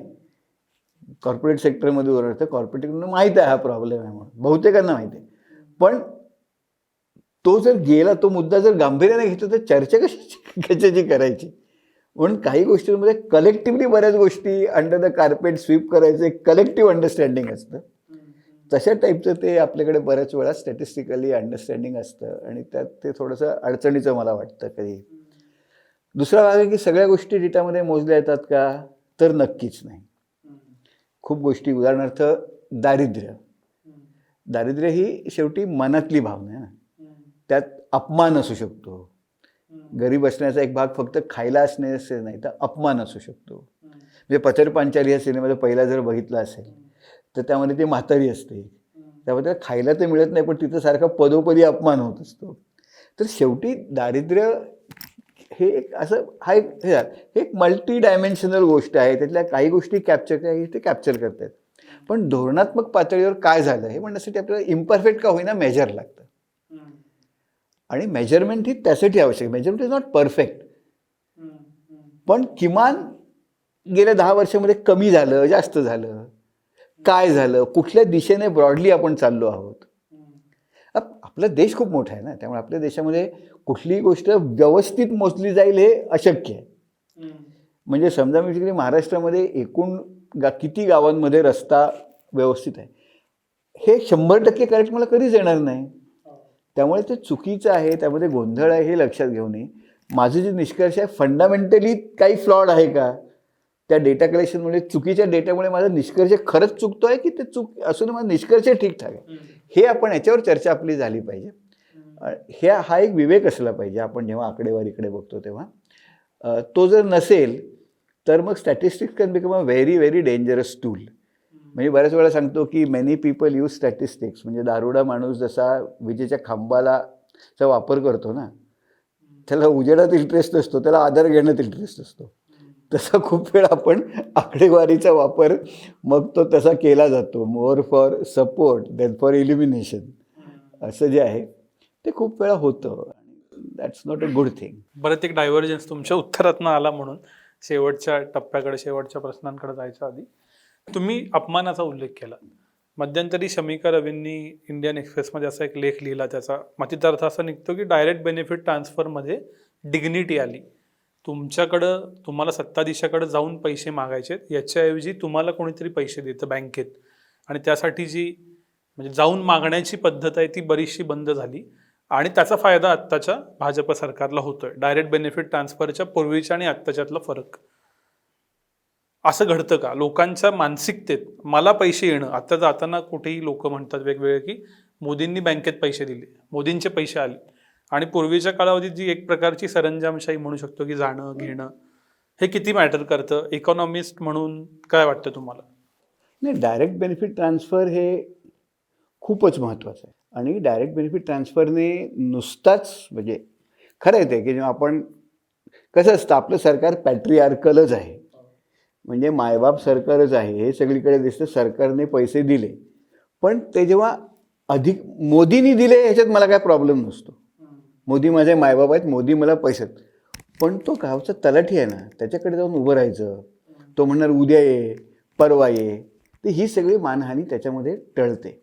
कॉर्पोरेट सेक्टरमध्ये उदाहरणार्थ कॉर्पोरेट सेक्टरला माहीत आहे हा प्रॉब्लेम आहे म्हणून, बहुतेकांना माहिती आहे, पण तो जर गेला, तो मुद्दा जर गांभीर्याने घेतला तर चर्चा कशाची करायची. म्हणून काही गोष्टींमध्ये कलेक्टिव्हली बऱ्याच गोष्टी अंडर द कार्पेट स्वीप करायचं एक कलेक्टिव्ह अंडरस्टँडिंग असतं. तशा टाईपचं ते आपल्याकडे बऱ्याच वेळा स्टॅटिस्टिकली अंडरस्टँडिंग असतं आणि त्यात ते थोडंसं अडचणीचं मला वाटतं कधी. दुसरा भाग आहे की सगळ्या गोष्टी डेटामध्ये मोजल्या येतात का, तर नक्कीच नाही. खूप गोष्टी, उदाहरणार्थ दारिद्र्य ही शेवटी मनातली भावना आहे ना, त्यात अपमान असू शकतो. गरीब असण्याचा एक भाग फक्त खायला असण्याचे नाही तर अपमान असू शकतो. म्हणजे पचर पांचाली या सिनेमाचा पहिला जर बघितला असेल तर त्यामध्ये ती म्हातारी असते, त्यामध्ये खायला तर मिळत नाही पण तिथं सारखा पदोपदी अपमान होत असतो. तर शेवटी दारिद्र्य हे एक असं हा एक मल्टी डायमेन्शनल गोष्ट आहे. त्यातल्या काही गोष्टी कॅप्चर करतात, पण धोरणात्मक पातळीवर काय झालं हे म्हणण्यासाठी आपल्याला इम्परफेक्ट का होईना मेजर लागतं आणि मेजरमेंट ही त्यासाठी आवश्यक. मेजरमेंट इज नॉट परफेक्ट, पण किमान गेल्या 10 वर्षामध्ये कमी झालं, जास्त झालं, काय झालं, कुठल्या दिशेने ब्रॉडली आपण चाललो आहोत. आपला देश खूप मोठा आहे ना, त्यामुळे आपल्या देशामध्ये कुठलीही गोष्ट व्यवस्थित मोजली जाईल हे अशक्य आहे. म्हणजे समजा मी महाराष्ट्रामध्ये एकूण किती गावांमध्ये रस्ता व्यवस्थित आहे हे 100% करेक्ट मला कधीच येणार नाही. त्यामुळे ते चुकीचं आहे, त्यामध्ये गोंधळ आहे हे लक्षात घेऊन माझं जे निष्कर्ष आहे फंडामेंटली काही फ्लॉड आहे का, त्या डेटा कलेक्शनमुळे चुकीच्या डेटामुळे माझा निष्कर्ष खरंच चुकतो आहे की ते चूक असून माझा निष्कर्ष ठीकठाक आहे हे आपण याच्यावर चर्चा आपली झाली पाहिजे. हा एक विवेक असला पाहिजे आपण जेव्हा आकडेवारीकडे बघतो तेव्हा. तो जर नसेल तर मग statistics can become a very very dangerous tool. म्हणजे बऱ्याच वेळा सांगतो की मेनी पीपल यूज स्टॅटिस्टिक्स, म्हणजे दारुडा माणूस जसा विजेच्या खांबाला चा वापर करतो ना, त्याला उजेडात इंटरेस्ट असतो, त्याला आधार घेण्यात इंटरेस्ट असतो, तसा खूप वेळा आपण आकडेवारीचा वापर मग तो तसा केला जातो, more for support than for illumination. असं जे आहे ते खूप वेळा होतं. That's not a good thing. परत एक डायव्हर्जन्स तुमच्या उत्तरातनं आला म्हणून शेवटच्या टप्प्याकडे, शेवटच्या प्रश्नांकडे जायच्या आधी तुम्ही अपमानाचा उल्लेख केला. मध्यंतरी शमिका रवींनी इंडियन एक्सप्रेसमध्ये असा एक लेख लिहिला, त्याचा मतितार्थ असा निघतो की डायरेक्ट बेनिफिट ट्रान्सफरमध्ये डिग्निटी आली. तुमच्याकडं, तुम्हाला सत्ताधीशाकडे जाऊन पैसे मागायचे, याच्याऐवजी तुम्हाला कोणीतरी पैसे देतं बँकेत, आणि त्यासाठी जी म्हणजे जाऊन मागण्याची पद्धत आहे ती बरीचशी बंद झाली, आणि त्याचा फायदा आत्ताच्या भाजप सरकारला होतोय. डायरेक्ट बेनिफिट ट्रान्सफरच्या पूर्वीच्या आणि आत्ताच्यातला फरक असं घडतं का लोकांच्या मानसिकतेत? मला पैसे येणं, आता जाताना कुठेही लोक म्हणतात वेगवेगळे की मोदींनी बँकेत पैसे दिले, मोदींचे पैसे आले, आणि पूर्वीच्या कालावधीत जी एक प्रकारची सरंजामशाही म्हणू शकतो की जाणं घेणं, हे किती मॅटर करतं? इकॉनॉमिस्ट म्हणून काय वाटतं तुम्हाला? नाही, डायरेक्ट बेनिफिट ट्रान्सफर हे खूपच महत्त्वाचं आहे. आणि डायरेक्ट बेनिफिट ट्रान्सफरने नुसताच, म्हणजे खरं आहे ते की जेव्हा आपण, कसं असतं आपलं सरकार पॅट्रिआर्कलच आहे, म्हणजे मायबाप सरकारच आहे, हे सगळीकडे दिसतं. सरकारने पैसे दिले, पण ते जेव्हा अधिक मोदींनी दिले ह्याच्यात मला काय प्रॉब्लेम नसतो. मोदी माझे मायबाप आहेत, मोदी मला पैसे, पण तो गावचा तलाठी आहे ना, त्याच्याकडे जाऊन उभं राहायचं, तो म्हणणार उद्या ये परवा ये, तर ही सगळी मानहानी त्याच्यामध्ये टळते.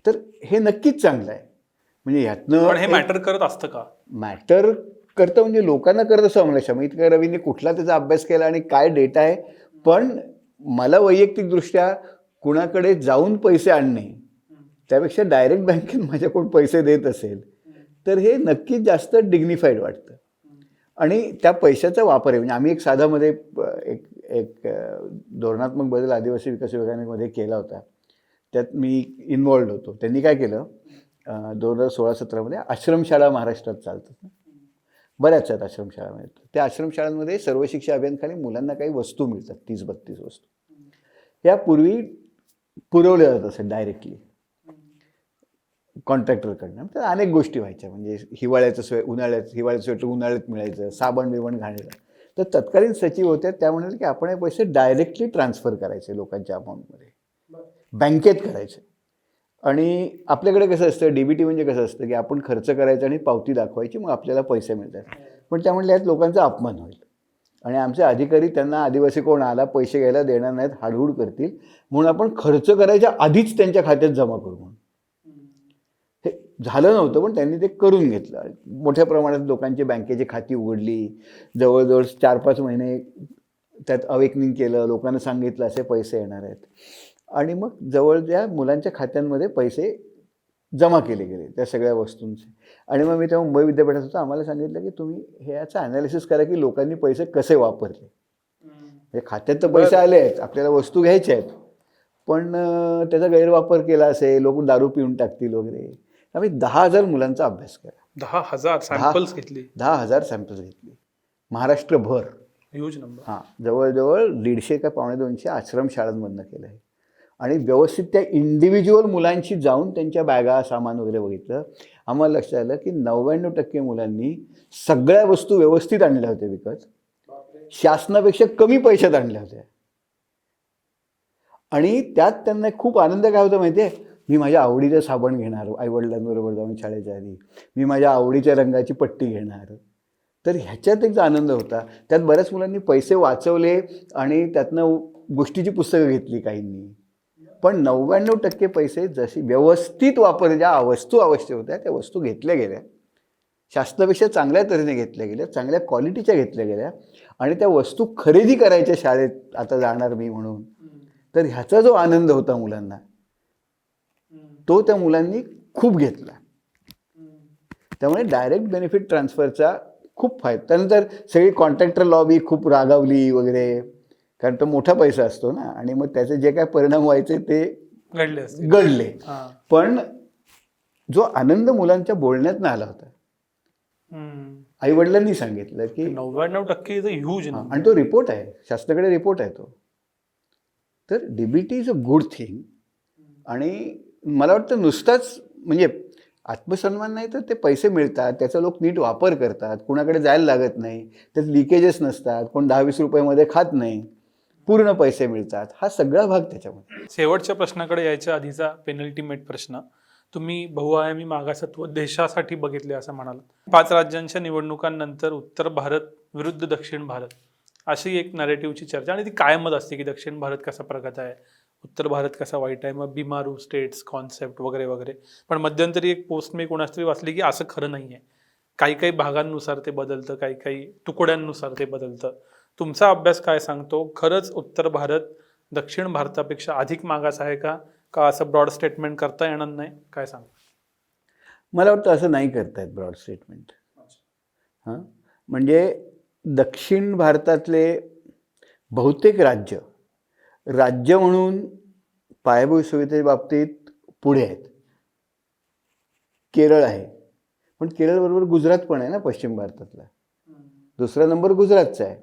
तर हे नक्कीच चांगलं आहे. म्हणजे ह्यातनं हे मॅटर करत असतं का? मॅटर करतं, म्हणजे लोकांना करत असं म्हणलं. शमिका रवींनी कुठला त्याचा अभ्यास केला आणि काय डेटा आहे, पण मला वैयक्तिकदृष्ट्या कुणाकडे जाऊन पैसे आणणे त्यापेक्षा डायरेक्ट बँकेत माझ्याकडून पैसे देत असेल तर हे नक्कीच जास्त डिग्निफाईड वाटतं. आणि त्या पैशाचा वापर आहे, म्हणजे आम्ही एक साधामध्ये एक धोरणात्मक बदल आदिवासी विकास विभागामध्ये केला होता, त्यात मी इन्वॉल्ड होतो. त्यांनी काय केलं, 2016-17मध्ये आश्रमशाळा महाराष्ट्रात चालतात, बऱ्याच आहेत आश्रमशाळामध्ये. त्या आश्रमशाळांमध्ये सर्व शिक्षा अभियानखाली मुलांना काही वस्तू मिळतात, 30-32 वस्तू. या पूर्वी पुरवल्या जात असेल डायरेक्टली कॉन्ट्रॅक्टरकडनं. तर अनेक गोष्टी व्हायच्या, म्हणजे हिवाळ्याचं हिवाळ्याचं स्वेटर उन्हाळ्यात मिळायचं, साबण बिबण घालायला. तर तत्कालीन सचिव होत्या, त्या म्हणाले की आपण हे पैसे डायरेक्टली ट्रान्सफर करायचे लोकांच्या अकाउंटमध्ये, बँकेत करायचे. आणि आपल्याकडे कसं असतं, DBT म्हणजे कसं असतं की आपण खर्च करायचा आणि पावती दाखवायची, मग आपल्याला पैसे मिळतात. पण त्या म्हणल्या लोकांचा अपमान होईल आणि आमचे अधिकारी त्यांना आदिवासी कोण आला पैसे घ्यायला देणार नाहीत, हाडहूड करतील, म्हणून आपण खर्च करायच्या आधीच त्यांच्या खात्यात जमा करू म्हणून. हे झालं नव्हतं, पण त्यांनी ते करून घेतलं. मोठ्या प्रमाणात लोकांची बँकेची खाती उघडली, जवळजवळ 4-5 महिने त्यात अवेकनिंग केलं, लोकांना सांगितलं असे पैसे येणार आहेत, आणि मग जवळ त्या मुलांच्या खात्यांमध्ये पैसे जमा केले गेले त्या सगळ्या वस्तूंचे. आणि मग मी तेव्हा मुंबई विद्यापीठात होतो, आम्हाला सांगितलं की तुम्ही हे याचं ॲनालिसिस करा की लोकांनी पैसे कसे वापरले. म्हणजे खात्यात तर पैसे आले आहेत, आपल्याला वस्तू घ्यायच्या आहेत, पण त्याचा गैरवापर केला असेल, लोक दारू पिऊन टाकतील वगैरे. आम्ही 10,000 मुलांचा अभ्यास केला. 10,000 सॅम्पल्स घेतली? 10,000 सॅम्पल्स घेतली महाराष्ट्रभर. Huge number. हां, जवळजवळ 150 का 250 आश्रमशाळांमधनं केलं आहे. आणि व्यवस्थित त्या इंडिव्हिज्युअल मुलांशी जाऊन त्यांच्या बॅगा सामान वगैरे बघितलं. आम्हाला लक्षात आलं की 99% मुलांनी सगळ्या वस्तू व्यवस्थित आणल्या होत्या विकत, शासनापेक्षा कमी पैशात आणल्या होत्या. आणि त्यात त्यांना खूप आनंद काय होता माहिती आहे, मी माझ्या आवडीचं साबण घेणार आईवडिलांबरोबर जाऊन शाळेच्या आधी, मी माझ्या आवडीच्या रंगाची पट्टी घेणार. तर ह्याच्यात एक आनंद होता. त्यात बऱ्याच मुलांनी पैसे वाचवले आणि त्यातनं गोष्टीची पुस्तकं घेतली काहींनी. पण 99% पैसे जशी व्यवस्थित वापर, ज्या वस्तू आवश्यक होत्या त्या वस्तू घेतल्या गेल्या, शासनापेक्षा चांगल्या तऱ्हेने घेतल्या गेल्या, चांगल्या क्वालिटीच्या घेतल्या गेल्या, आणि त्या वस्तू खरेदी करायच्या शाळेत आता जाणार मी म्हणून. तर ह्याचा जो आनंद होता मुलांना, तो त्या मुलांनी खूप घेतला. त्यामुळे डायरेक्ट बेनिफिट ट्रान्सफरचा खूप फायदा. त्यानंतर सगळी कॉन्ट्रॅक्टर लॉबी खूप रागावली वगैरे, कारण तो मोठा पैसा असतो ना, आणि मग त्याचे जे काय परिणाम व्हायचे ते घडले असतील. घडले. हा. पण जो आनंद मुलांच्या बोलण्यातनं आला होता, आई वडिलांनी सांगितलं की 99% इज अ ह्यूज हा, आणि तो रिपोर्ट आहे, शासनाकडे रिपोर्ट आहे तो. तर DBT is a good thing. आणि मला वाटतं नुसताच म्हणजे आत्मसन्मान नाही, तर ते पैसे मिळतात, त्याचा लोक नीट वापर करतात, कुणाकडे जायला लागत नाही, त्यात लिकेजेस नसतात, कोण 10-20 रुपयामध्ये खात नाही, पूर्ण पैसे मिळतात, हा सगळा भाग त्याच्यामध्ये. शेवटच्या प्रश्नाकडे यायच्या आधीचा पेनल्टीमेट प्रश्न. तुम्ही बहुआयामी मागासत्व देशासाठी बघितले असं म्हणाल. 5 राज्यांच्या निवडणुकांनंतर उत्तर भारत विरुद्ध दक्षिण भारत अशी एक नरेटिव्हची चर्चा, आणि ती कायमच असते की दक्षिण भारत कसा प्रगत आहे, उत्तर भारत कसा वाईट आहे, मग बिमारू स्टेट्स कॉन्सेप्ट वगैरे वगैरे. पण मध्यंतरी एक पोस्ट मी कोणाच तरी वाचली की असं खरं नाही आहे. काही काही भागांनुसार ते बदलतं, काही काही तुकड्यांनुसार ते बदलतं. तुमचा अभ्यास काय सांगतो? खरंच उत्तर भारत दक्षिण भारतापेक्षा अधिक मागास आहे का असं ब्रॉड स्टेटमेंट करता येणार नाही? काय सांग? मला वाटतं असं नाही करतायत ब्रॉड स्टेटमेंट. हां, म्हणजे दक्षिण भारतातले बहुतेक राज्य म्हणून पायाभूत सुविधेच्या बाबतीत पुढे आहेत. केरळ आहे, पण केरळबरोबर गुजरात पण आहे ना पश्चिम भारतातला. दुसरा नंबर गुजरातचा आहे.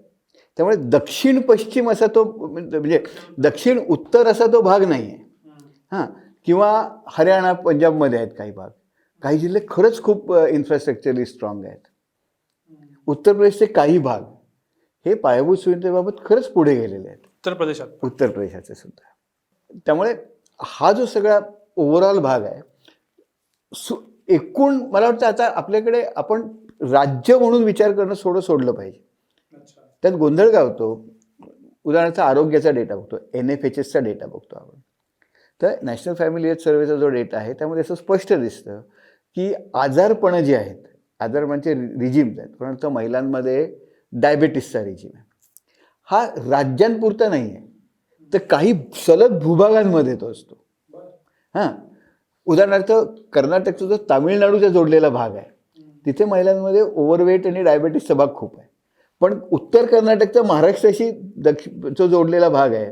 त्यामुळे दक्षिण पश्चिम असा तो म्हणजे दक्षिण उत्तर असा तो भाग नाही आहे. हां, किंवा हरियाणा पंजाबमध्ये आहेत काही भाग, काही जिल्हे खरंच खूप इन्फ्रास्ट्रक्चरली स्ट्रॉंग आहेत. उत्तर प्रदेशचे काही भाग हे पायाभूत सुविधेबाबत खरंच पुढे गेलेले आहेत. उत्तर प्रदेशाचे सुद्धा. त्यामुळे हा जो सगळा ओव्हरऑल भाग आहे, एकूण मला वाटतं आता आपल्याकडे आपण राज्य म्हणून विचार करणं सोडलं पाहिजे. त्यात गोंधळ काय होतो, उदाहरणार्थ आरोग्याचा डेटा बघतो, NFHSचा डेटा बघतो आपण, तर नॅशनल फॅमिली हेल्थ सर्व्हेचा जो डेटा आहे त्यामध्ये असं स्पष्ट दिसतं की आजारपणं जी आहेत, आजारपणाचे रिजिम्स आहेत, परंतु महिलांमध्ये डायबेटीसचा रिजिम आहे, हा राज्यांपुरता नाही आहे, तर काही सलग भूभागांमध्ये तो असतो. हां, उदाहरणार्थ कर्नाटकचा जो तामिळनाडूचा जोडलेला भाग आहे, तिथे महिलांमध्ये ओव्हरवेट आणि डायबेटीसचा भाग खूप आहे. पण उत्तर कर्नाटकचा महाराष्ट्राशी जो जोडलेला भाग आहे,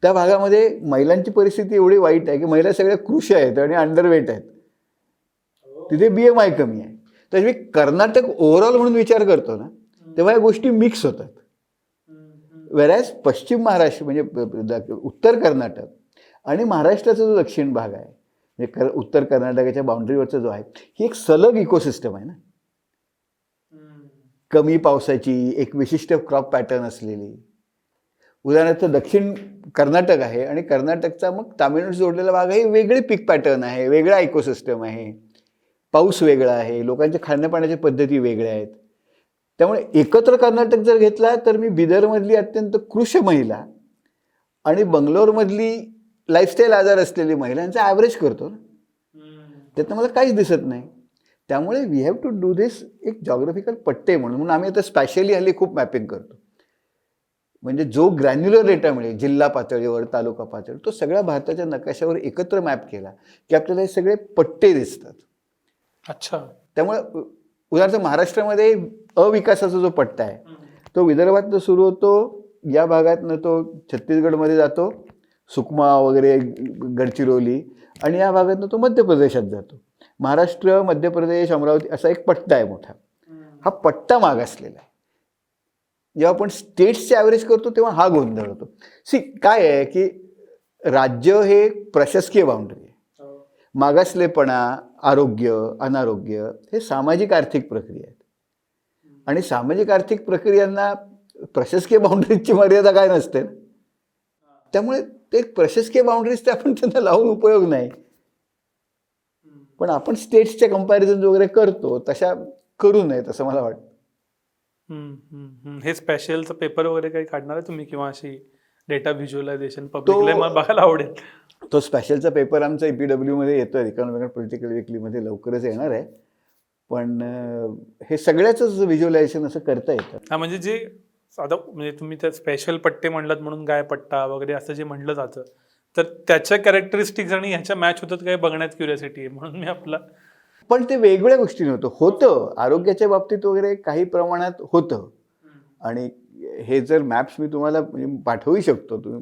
त्या भागामध्ये महिलांची परिस्थिती एवढी वाईट आहे की महिला सगळ्या कृश आहेत आणि अंडरवेट आहेत, तिथे BMI कमी आहे. तर मी कर्नाटक ओव्हरऑल म्हणून विचार करतो ना, तेव्हा या गोष्टी मिक्स होतात. वेरॅज पश्चिम महाराष्ट्र म्हणजे उत्तर कर्नाटक आणि महाराष्ट्राचा जो दक्षिण भाग आहे, म्हणजे उत्तर कर्नाटकाच्या बाउंड्रीवरचा जो आहे, ही एक सलग इकोसिस्टम आहे ना. कमी पावसाची एक विशिष्ट क्रॉप पॅटर्न असलेली. उदाहरणार्थ दक्षिण कर्नाटक आहे आणि कर्नाटकचा मग तामिळनाडू जोडलेला भाग आहे, वेगळी पीक पॅटर्न आहे, वेगळा इकोसिस्टम आहे, पाऊस वेगळा आहे, लोकांच्या खाण्यापाण्याच्या पद्धती वेगळ्या आहेत. त्यामुळे एकत्र कर्नाटक जर घेतला तर मी बिदरमधली अत्यंत कृश महिला आणि बंगलोरमधली लाईफस्टाईल आजार असलेली महिलांचा ॲव्हरेज करतो ना, त्यातनं मला काहीच दिसत नाही. त्यामुळे वी हॅव टू डू दिस एक जॉग्राफिकल पट्टे म्हणून आम्ही आता स्पॅशली हल्ली खूप मॅपिंग करतो. म्हणजे जो ग्रॅन्युलर डेटा मिळेल जिल्हा पातळीवर, तालुका पातळीवर, तो सगळ्या भारताच्या नकाशावर एकत्र मॅप केला की आपल्याला हे सगळे पट्टे दिसतात. अच्छा. त्यामुळे उदाहरणार्थ महाराष्ट्रामध्ये अविकासाचा जो पट्टा आहे तो विदर्भातनं सुरू होतो, या भागातनं तो छत्तीसगडमध्ये जातो, सुकमा वगैरे गडचिरोली, आणि या भागातनं तो मध्य प्रदेशात जातो. महाराष्ट्र, मध्य प्रदेश, अमरावती असा एक पट्टा आहे मोठा. हा पट्टा मागासलेला आहे. जेव्हा आपण स्टेट्सचे ॲव्हरेज करतो तेव्हा हा गोंधळ होतो. काय आहे की राज्य हे प्रशासकीय बाउंड्री आहे, मागासलेपणा, आरोग्य, अनारोग्य हे सामाजिक आर्थिक प्रक्रिया आहेत, आणि सामाजिक आर्थिक प्रक्रियांना प्रशासकीय बाउंड्रीजची मर्यादा काय नसते ना. त्यामुळे ते प्रशासकीय बाउंड्रीज ते आपण त्यांना लावून उपयोग नाही. पण आपण स्टेट्सच्या कंपॅरिझन वगैरे करतो तशा करू नयेत असं मला वाटतं. हे स्पेशलचा पेपर वगैरे काही काढणार आहे तुम्ही, किंवा अशी डेटा व्हिज्युअलायझेशन पब्लिकला मला बघायला आवडेल. तो स्पेशलचा पेपर आमचा EPW मध्ये येतोय, इकॉनॉमिक पॉलिटिकल वीकलीमध्ये लवकरच येणार आहे. पण हे सगळ्याच व्हिज्युअलायझेशन असं करता येतं. हा, म्हणजे जे आता म्हणजे तुम्ही त्या स्पेशल पट्टे म्हणलात म्हणून गाय पट्टा वगैरे असं जे म्हणलं जातं, तर त्याच्या कॅरेक्टरिस्टिक्स आणि ह्याच्या मॅच होतात काय बघण्यात क्युरियोसिटी आहे, म्हणून मी आपला. पण ते वेगळ्या गोष्टी होतं आरोग्याच्या बाबतीत वगैरे काही प्रमाणात होतं. आणि हे जर मॅप्स मी तुम्हाला पाठवू शकतो, तुम्ही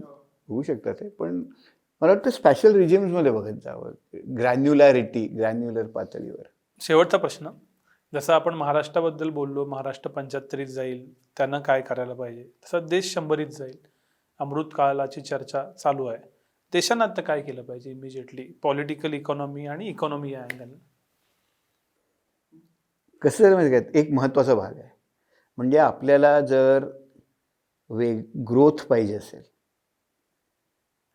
होऊ शकता ते, पण मला वाटतं स्पेशल रिजिम्समध्ये बघत जावं, ग्रॅन्युलर पातळीवर. शेवटचा प्रश्न, जसं आपण महाराष्ट्राबद्दल बोललो, महाराष्ट्र 75रीत जाईल, त्यांना काय करायला पाहिजे, तसं देश 100रीत जाईल, अमृत काळाची चर्चा चालू आहे. देशानं आता काय केलं पाहिजे इमिजिएटली, पॉलिटिकल इकॉनॉमी आणि इकॉनॉमी या अँगल? कसं झालं माहिती का, एक महत्त्वाचा भाग आहे म्हणजे आपल्याला जर ग्रोथ पाहिजे असेल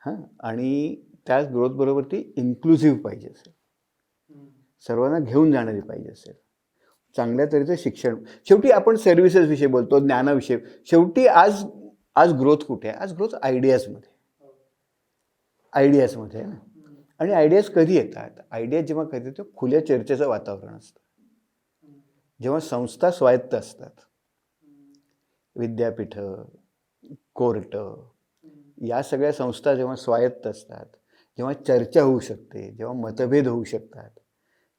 हां, आणि त्याच ग्रोथबरोबर ती इन्क्लुझिव्ह पाहिजे असेल, सर्वांना घेऊन जाणारी पाहिजे असेल, चांगल्या तऱ्हेचं शिक्षण, शेवटी आपण सर्व्हिसेसविषयी बोलतो, ज्ञानाविषयी, शेवटी आज ग्रोथ कुठे आहे? आज ग्रोथ आयडियाजमध्ये आहे ना. आणि आयडियाज कधी येतात? आयडियाज जेव्हा कधी येतो खुल्या चर्चेचं वातावरण असतं, जेव्हा संस्था स्वायत्त असतात, विद्यापीठं, कोर्ट, या सगळ्या संस्था जेव्हा स्वायत्त असतात, जेव्हा चर्चा होऊ शकते, जेव्हा मतभेद होऊ शकतात,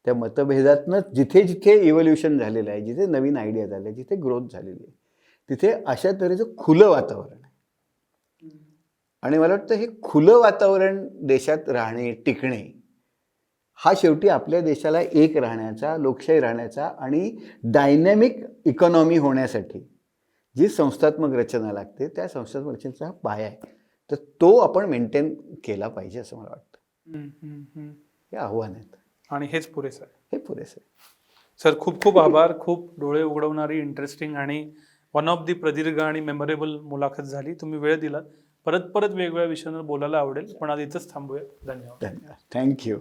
त्या मतभेदातनं जिथे जिथे इव्होल्युशन झालेलं आहे, जिथे नवीन आयडिया झाल्या, जिथे ग्रोथ झालेली आहे, तिथे अशा तऱ्हेचं खुलं वातावरण आहे. आणि मला वाटतं हे खुलं वातावरण देशात राहणे, टिकणे, हा शेवटी आपल्या देशाला एक राहण्याचा, लोकशाही राहण्याचा आणि डायनॅमिक इकॉनॉमी होण्यासाठी जी संस्थात्मक रचना लागते, त्या संस्थात्मक रचनेचा हा पाया आहे. तर तो आपण मेंटेन केला पाहिजे असं मला वाटतं. हे आव्हान आहेत आणि हेच पुरेसं आहे. हे पुरेसं आहे. सर, खूप खूप आभार. खूप डोळे उघडवणारी, इंटरेस्टिंग आणि वन ऑफ दी प्रदीर्घ आणि मेमोरेबल मुलाखत झाली. तुम्ही वेळ दिलात. परत वेगवेगळ्या विषयांवर बोलायला आवडेल, पण आज इथंच थांबूया. धन्यवाद. थँक्यू.